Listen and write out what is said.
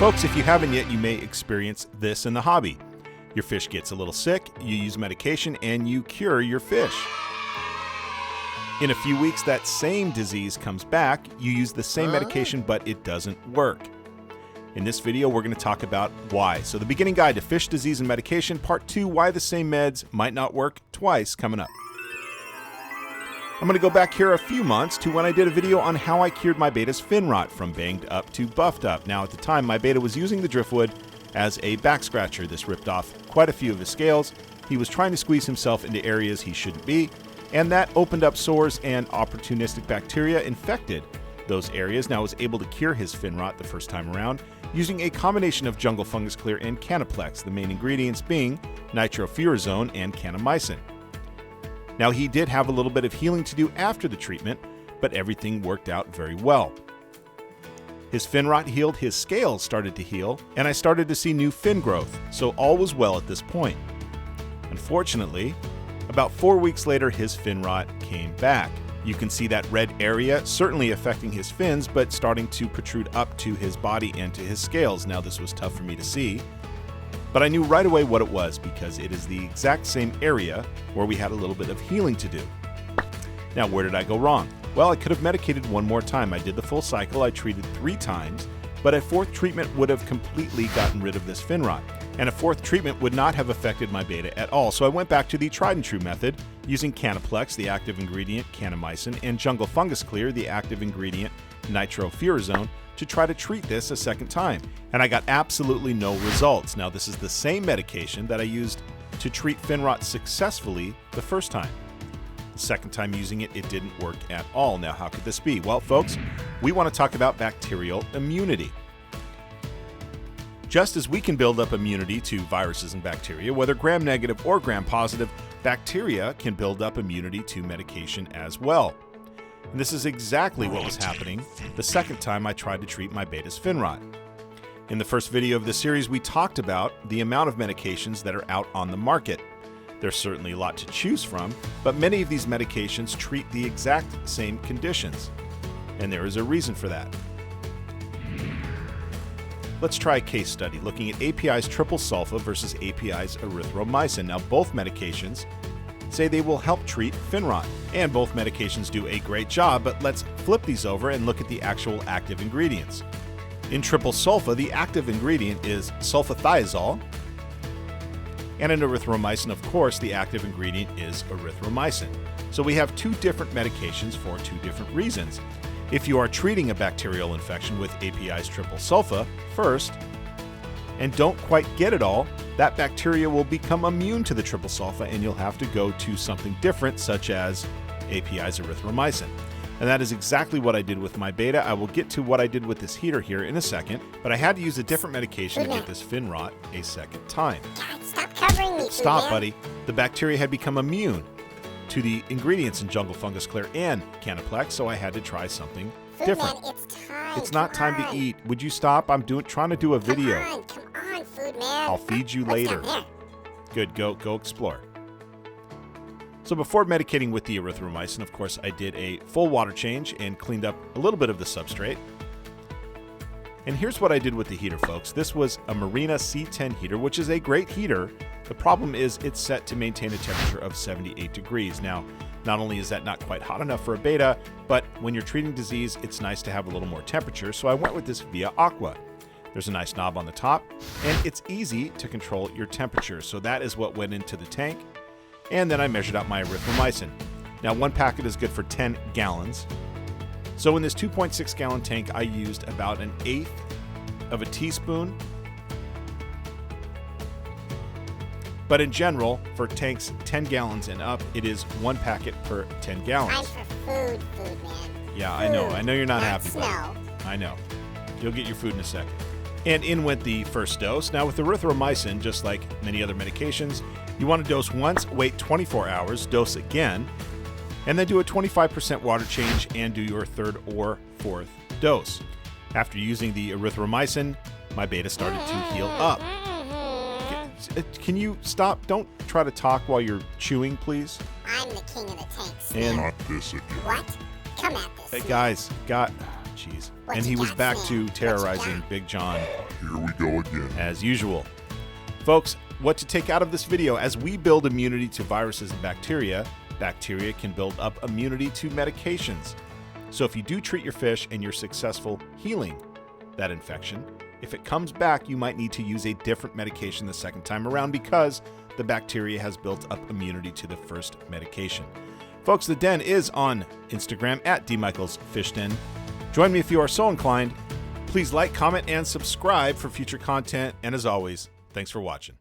Folks, if you haven't yet, you may experience this in the hobby. Your fish gets a little sick, you use medication, and you cure your fish. In a few weeks, that same disease comes back, you use the same medication, but it doesn't work. In this video, we're going to talk about why. So the beginning guide to fish disease and medication, part 2, why the same meds might not work twice, coming up. I'm going to go back here a few months to when I did a video on how I cured my beta's fin rot from banged up to buffed up. Now at the time, my beta was using the driftwood as a back scratcher. This ripped off quite a few of his scales. He was trying to squeeze himself into areas he shouldn't be, and that opened up sores, and opportunistic bacteria infected those areas. Now I was able to cure his fin rot the first time around using a combination of jungle fungus clear and Canaplex, the main ingredients being nitrofurazone and kanamycin. Now he did have a little bit of healing to do after the treatment, but everything worked out very well. His fin rot healed, his scales started to heal, and I started to see new fin growth, so all was well at this point. Unfortunately, about 4 weeks later, his fin rot came back. You can see that red area certainly affecting his fins, but starting to protrude up to his body and to his scales. Now this was tough for me to see, but I knew right away what it was because it is the exact same area where we had a little bit of healing to do. Now, where did I go wrong? Well, I could have medicated one more time. I did the full cycle. I treated 3 times, but a 4th treatment would have completely gotten rid of this fin rot, and a 4th treatment would not have affected my beta at all. So I went back to the tried and true method using Canaplex, the active ingredient kanamycin, and jungle fungus clear, the active ingredient nitrofurazone, to try to treat this a second time, and I got absolutely no results. Now this is the same medication that I used to treat fin rot successfully the first time. The second time using it, it didn't work at all. Now how could this be? Well, folks, we want to talk about bacterial immunity. Just as we can build up immunity to viruses and bacteria, whether gram-negative or gram-positive, bacteria can build up immunity to medication as well. And this is exactly what was happening the second time I tried to treat my beta's fin rot. In the first video of this series, we talked about the amount of medications that are out on the market. There's certainly a lot to choose from, but many of these medications treat the exact same conditions, and there is a reason for that. Let's try a case study looking at API's triple sulfa versus API's erythromycin. Now, both medications say they will help treat fin rot, and both medications do a great job, but let's flip these over and look at the actual active ingredients. In triple sulfa, the active ingredient is sulfathiazole, and in erythromycin, of course, the active ingredient is erythromycin. So we have 2 different medications for 2 different reasons. If you are treating a bacterial infection with API's triple sulfa first, and don't quite get it all, that bacteria will become immune to the triple sulfa, and you'll have to go to something different, such as API's erythromycin. And that is exactly what I did with my beta. I will get to what I did with this heater here in a second, but I had to use a different medication to get this fin rot a second time. God, stop covering me. Stop, buddy. The bacteria had become immune to the ingredients in jungle fungus clear and Canaplex, so I had to try something different. Man, it's time. It's not time to eat. Would you stop? I'm trying to do a video. Come on, food man. I'll feed you later. What's down there? Good, go explore. So before medicating with the erythromycin, of course, I did a full water change and cleaned up a little bit of the substrate. And here's what I did with the heater, folks. This was a Marina C10 heater, which is a great heater. The problem is it's set to maintain a temperature of 78 degrees. Now, not only is that not quite hot enough for a beta, but when you're treating disease, it's nice to have a little more temperature. So I went with this Via Aqua. There's a nice knob on the top, and it's easy to control your temperature. So that is what went into the tank. And then I measured out my erythromycin. Now, 1 packet is good for 10 gallons. So in this 2.6 gallon tank, I used about 1/8 of a teaspoon. But in general, for tanks 10 gallons and up, it is 1 packet per 10 gallons. Time for food man. Yeah, Food, I know you're not happy, snow. but I know. You'll get your food in a second. And in went the first dose. Now with erythromycin, just like many other medications, you want to dose once, wait 24 hours, dose again, and then do a 25% water change and do your 3rd or 4th dose. After using the erythromycin, my beta started to heal up. Can you stop? Don't try to talk while you're chewing, please. I'm the king of the tanks. And Not this again. What? Come at this. hey, guys, jeez. What And you he was got, back Sam? to What you terrorizing got? Big John Here we go again. as usual. Folks, what to take out of this video: as we build immunity to viruses and bacteria, bacteria can build up immunity to medications. So if you do treat your fish and you're successful healing that infection, if it comes back, you might need to use a different medication the second time around because the bacteria has built up immunity to the first medication. Folks, the Den is on Instagram at dmichaelsfishden. Join me if you are so inclined. Please like, comment, and subscribe for future content. And as always, thanks for watching.